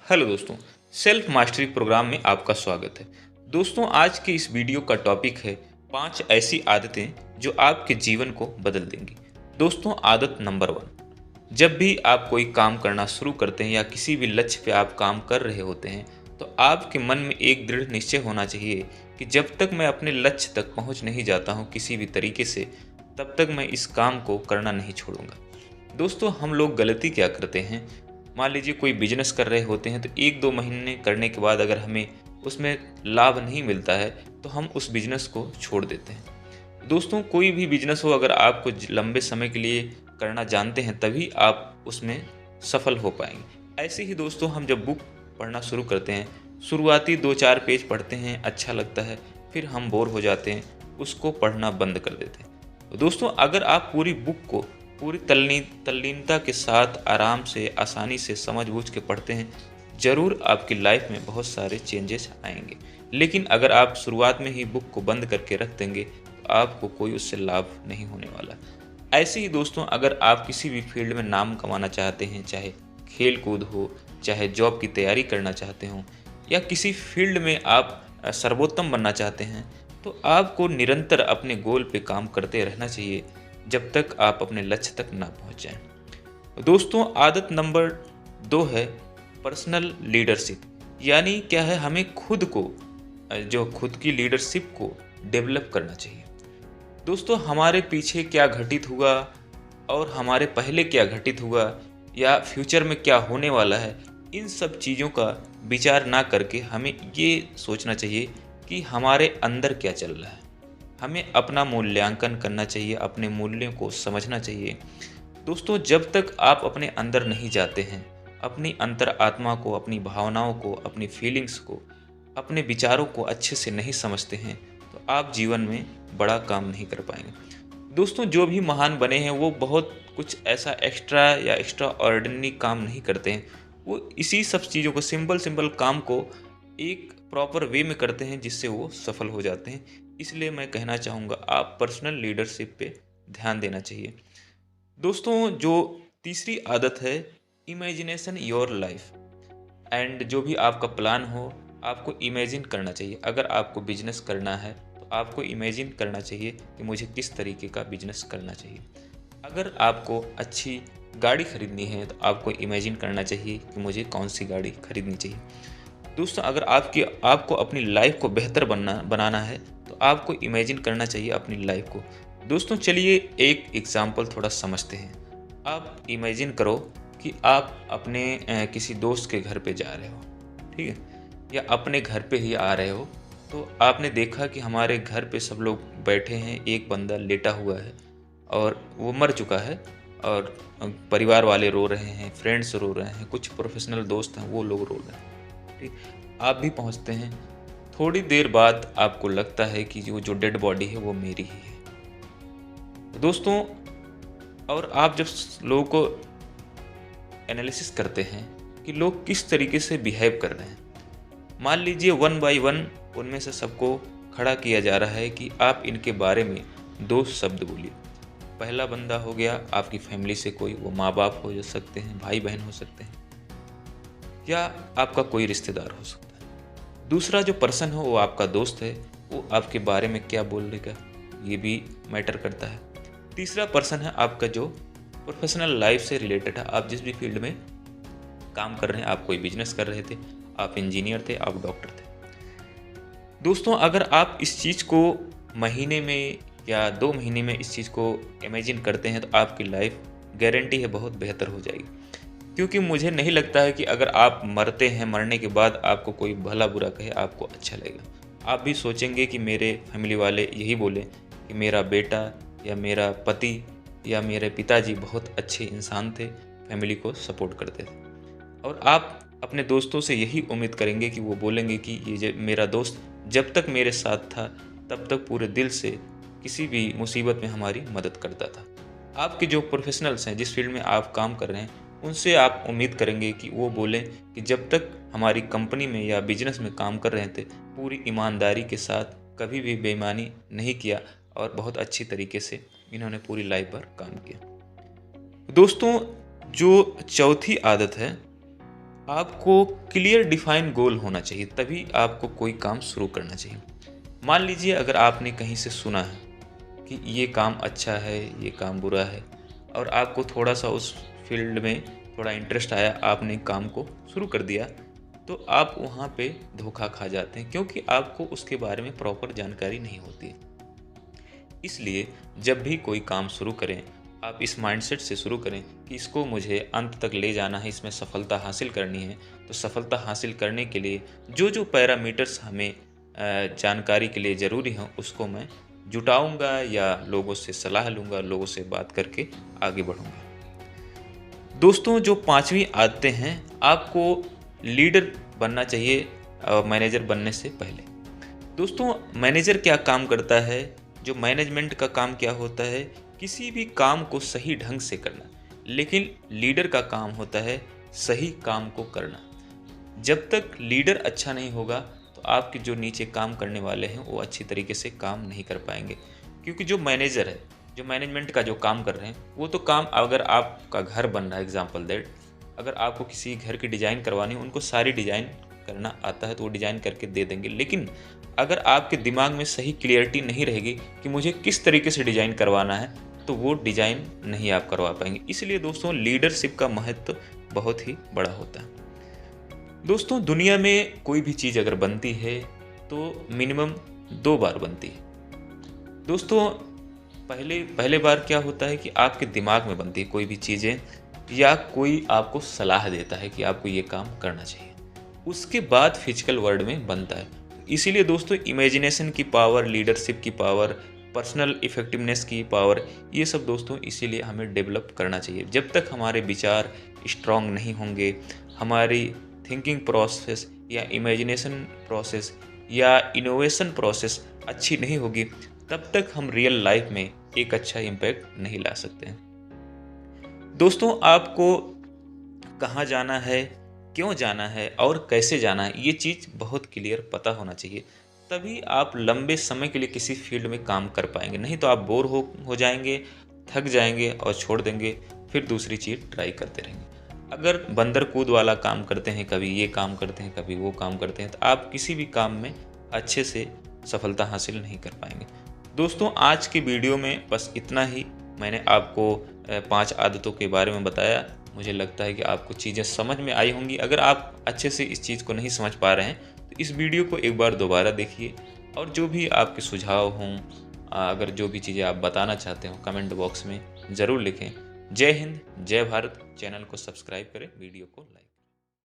Hello दोस्तों, self mastery programme में आपका स्वागत है। दोस्तों, आज के इस वीडियो का टॉपिक है 5 ऐसी आदतें जो आपके जीवन को बदल देंगी। दोस्तों, आदत नंबर 1। जब भी आप कोई काम करना शुरू करते हैं या किसी भी लक्ष्य पे आप काम कर रहे होते हैं, तो आपके मन में एक दृढ़ निश्चय होना चाहिए कि जब तक मैं अपने लक्ष्य तक पहुंच नहीं जाता हूं किसी भी तरीके से, तब तक मैं इस काम को करना नहीं छोड़ूंगा। दोस्तों, हम लोग गलती क्या करते हैं, मान लीजिए कोई बिजनेस कर रहे होते हैं तो 1-2 महीने करने के बाद अगर हमें उसमें लाभ नहीं मिलता है तो हम उस बिजनेस को छोड़ देते हैं। दोस्तों, कोई भी बिजनेस हो, अगर आपको लंबे समय के लिए करना जानते हैं तभी आप उसमें सफल हो पाएंगे। ऐसे ही दोस्तों, हम जब बुक पढ़ना शुरू करते हैं, शुरुआती 2-4 पेज पढ़ते हैं, अच्छा लगता है, फिर हम बोर हो जाते हैं, उसको पढ़ना बंद कर देते हैं। तो दोस्तों, अगर आप पूरी बुक को पूरी तल्लीनता के साथ आराम से आसानी से समझ बूझ के पढ़ते हैं, ज़रूर आपकी लाइफ में बहुत सारे चेंजेस आएंगे। लेकिन अगर आप शुरुआत में ही बुक को बंद करके रख देंगे तो आपको कोई उससे लाभ नहीं होने वाला। ऐसे ही दोस्तों, अगर आप किसी भी फील्ड में नाम कमाना चाहते हैं, चाहे खेल कूद हो, चाहे जॉब की तैयारी करना चाहते हो, या किसी फील्ड में आप सर्वोत्तम बनना चाहते हैं, तो आपको निरंतर अपने गोल पे काम करते रहना चाहिए जब तक आप अपने लक्ष्य तक ना पहुंच जाएं। दोस्तों, आदत नंबर 2 है पर्सनल लीडरशिप। यानी क्या है, हमें खुद को जो खुद की लीडरशिप को डेवलप करना चाहिए। दोस्तों, हमारे पीछे क्या घटित हुआ और हमारे पहले क्या घटित हुआ या फ्यूचर में क्या होने वाला है, इन सब चीज़ों का विचार ना करके हमें ये सोचना चाहिए कि हमारे अंदर क्या चल रहा है। हमें अपना मूल्यांकन करना चाहिए, अपने मूल्यों को समझना चाहिए। दोस्तों, जब तक आप अपने अंदर नहीं जाते हैं, अपनी अंतर आत्मा को, अपनी भावनाओं को, अपनी फीलिंग्स को, अपने विचारों को अच्छे से नहीं समझते हैं, तो आप जीवन में बड़ा काम नहीं कर पाएंगे। दोस्तों, जो भी महान बने हैं वो बहुत कुछ ऐसा एक्स्ट्रा या एक्स्ट्रा ऑर्डिनरी काम नहीं करते हैं। वो इसी सब चीज़ों को, सिंपल सिंपल काम को एक प्रॉपर वे में करते हैं जिससे वो सफल हो जाते हैं। इसलिए मैं कहना चाहूँगा, आप पर्सनल लीडरशिप पे ध्यान देना चाहिए। दोस्तों, जो तीसरी आदत है, इमेजिनेशन योर लाइफ। एंड जो भी आपका प्लान हो, आपको इमेजिन करना चाहिए। अगर आपको बिजनेस करना है तो आपको इमेजिन करना चाहिए कि मुझे किस तरीके का बिजनेस करना चाहिए। अगर आपको अच्छी गाड़ी खरीदनी है तो आपको इमेजिन करना चाहिए कि मुझे कौन सी गाड़ी खरीदनी चाहिए। दोस्तों, अगर आपको अपनी लाइफ को बेहतर बनाना है तो आपको इमेजिन करना चाहिए अपनी लाइफ को। दोस्तों, चलिए एक एग्जांपल थोड़ा समझते हैं। आप इमेजिन करो कि आप अपने किसी दोस्त के घर पे जा रहे हो, ठीक है, या अपने घर पे ही आ रहे हो। तो आपने देखा कि हमारे घर पे सब लोग बैठे हैं, एक बंदा लेटा हुआ है और वो मर चुका है, और परिवार वाले रो रहे हैं, फ्रेंड्स रो रहे हैं, कुछ प्रोफेशनल दोस्त हैं वो लोग रो रहे हैं। ठीक, आप भी पहुंचते हैं। थोड़ी देर बाद आपको लगता है कि जो डेड बॉडी है वो मेरी ही है। दोस्तों, और आप जब लोगों को एनालिसिस करते हैं कि लोग किस तरीके से बिहेव कर रहे हैं, मान लीजिए 1 बाय 1 उनमें से सबको खड़ा किया जा रहा है कि आप इनके बारे में 2 शब्द बोलिए। पहला बंदा हो गया आपकी फैमिली से कोई, वो माँ बाप हो सकते हैं, भाई बहन हो सकते हैं, या आपका कोई रिश्तेदार हो सकता है। दूसरा जो पर्सन हो वो आपका दोस्त है, वो आपके बारे में क्या बोलेगा ये भी मैटर करता है। तीसरा पर्सन है आपका जो प्रोफेशनल लाइफ से रिलेटेड है, आप जिस भी फील्ड में काम कर रहे हैं, आप कोई बिजनेस कर रहे थे, आप इंजीनियर थे, आप डॉक्टर थे। दोस्तों, अगर आप इस चीज़ को महीने में या 2 महीने में इस चीज़ को इमेजिन करते हैं तो आपकी लाइफ गारंटी है बहुत बेहतर हो जाएगी। क्योंकि मुझे नहीं लगता है कि अगर आप मरते हैं, मरने के बाद आपको कोई भला बुरा कहे आपको अच्छा लगेगा। आप भी सोचेंगे कि मेरे फैमिली वाले यही बोले कि मेरा बेटा या मेरा पति या मेरे पिताजी बहुत अच्छे इंसान थे, फैमिली को सपोर्ट करते थे। और आप अपने दोस्तों से यही उम्मीद करेंगे कि वो बोलेंगे कि ये मेरा दोस्त जब तक मेरे साथ था तब तक पूरे दिल से किसी भी मुसीबत में हमारी मदद करता था। आपके जो प्रोफेशनल्स हैं, जिस फील्ड में आप काम कर रहे हैं, उनसे आप उम्मीद करेंगे कि वो बोलें कि जब तक हमारी कंपनी में या बिजनेस में काम कर रहे थे, पूरी ईमानदारी के साथ कभी भी बेईमानी नहीं किया और बहुत अच्छी तरीके से इन्होंने पूरी लाइफ भर काम किया। दोस्तों, जो चौथी आदत है, आपको क्लियर डिफाइन गोल होना चाहिए, तभी आपको कोई काम शुरू करना चाहिए। मान लीजिए अगर आपने कहीं से सुना है कि ये काम अच्छा है, ये काम बुरा है, और आपको थोड़ा सा उस फील्ड में थोड़ा इंटरेस्ट आया, आपने काम को शुरू कर दिया, तो आप वहाँ पे धोखा खा जाते हैं, क्योंकि आपको उसके बारे में प्रॉपर जानकारी नहीं होती है। इसलिए जब भी कोई काम शुरू करें, आप इस माइंडसेट से शुरू करें कि इसको मुझे अंत तक ले जाना है, इसमें सफलता हासिल करनी है। तो सफलता हासिल करने के लिए जो जो पैरामीटर्स हमें जानकारी के लिए ज़रूरी हैं, उसको मैं जुटाऊंगा या लोगों से सलाह लूँगा, लोगों से बात करके आगे बढ़ूँगा। दोस्तों, जो पांचवी आदतें हैं, आपको लीडर बनना चाहिए मैनेजर बनने से पहले। दोस्तों, मैनेजर क्या काम करता है, जो मैनेजमेंट का काम क्या होता है, किसी भी काम को सही ढंग से करना। लेकिन लीडर का काम होता है सही काम को करना। जब तक लीडर अच्छा नहीं होगा तो आपके जो नीचे काम करने वाले हैं वो अच्छी तरीके से काम नहीं कर पाएंगे। क्योंकि जो मैनेजर है, जो मैनेजमेंट का जो काम कर रहे हैं, वो तो काम, अगर आपका घर बन रहा है, एग्जाम्पल दैट, अगर आपको किसी घर की डिज़ाइन करवानी है, उनको सारी डिज़ाइन करना आता है तो वो डिज़ाइन करके दे देंगे। लेकिन अगर आपके दिमाग में सही क्लियरिटी नहीं रहेगी कि मुझे किस तरीके से डिज़ाइन करवाना है, तो वो डिज़ाइन नहीं आप करवा पाएंगे। इसलिए दोस्तों, लीडरशिप का महत्व बहुत ही बड़ा होता है। दोस्तों, दुनिया में कोई भी चीज़ अगर बनती है तो मिनिमम 2 बार बनती है। दोस्तों, पहले बार क्या होता है कि आपके दिमाग में बनती है कोई भी चीज़ें, या कोई आपको सलाह देता है कि आपको ये काम करना चाहिए। उसके बाद फिजिकल वर्ल्ड में बनता है। इसीलिए दोस्तों, इमेजिनेशन की पावर, लीडरशिप की पावर, पर्सनल इफेक्टिवनेस की पावर, ये सब दोस्तों इसीलिए हमें डेवलप करना चाहिए। जब तक हमारे विचार स्ट्रांग नहीं होंगे, हमारी थिंकिंग प्रोसेस या इमेजिनेशन प्रोसेस या इनोवेशन प्रोसेस अच्छी नहीं होगी, तब तक हम रियल लाइफ में एक अच्छा इम्पैक्ट नहीं ला सकते हैं। दोस्तों, आपको कहाँ जाना है, क्यों जाना है और कैसे जाना है, ये चीज़ बहुत क्लियर पता होना चाहिए। तभी आप लंबे समय के लिए किसी फील्ड में काम कर पाएंगे। नहीं तो आप बोर हो जाएंगे, थक जाएंगे और छोड़ देंगे, फिर दूसरी चीज़ ट्राई करते रहेंगे। अगर बंदर कूद वाला काम करते हैं, कभी ये काम करते हैं, कभी वो काम करते हैं, तो आप किसी भी काम में अच्छे से सफलता हासिल नहीं कर पाएंगे। दोस्तों, आज की वीडियो में बस इतना ही। मैंने आपको 5 आदतों के बारे में बताया। मुझे लगता है कि आपको चीज़ें समझ में आई होंगी। अगर आप अच्छे से इस चीज़ को नहीं समझ पा रहे हैं तो इस वीडियो को एक बार दोबारा देखिए, और जो भी आपके सुझाव हों, अगर जो भी चीज़ें आप बताना चाहते हो, कमेंट बॉक्स में ज़रूर लिखें। जय हिंद, जय भारत। चैनल को सब्सक्राइब करें, वीडियो को लाइक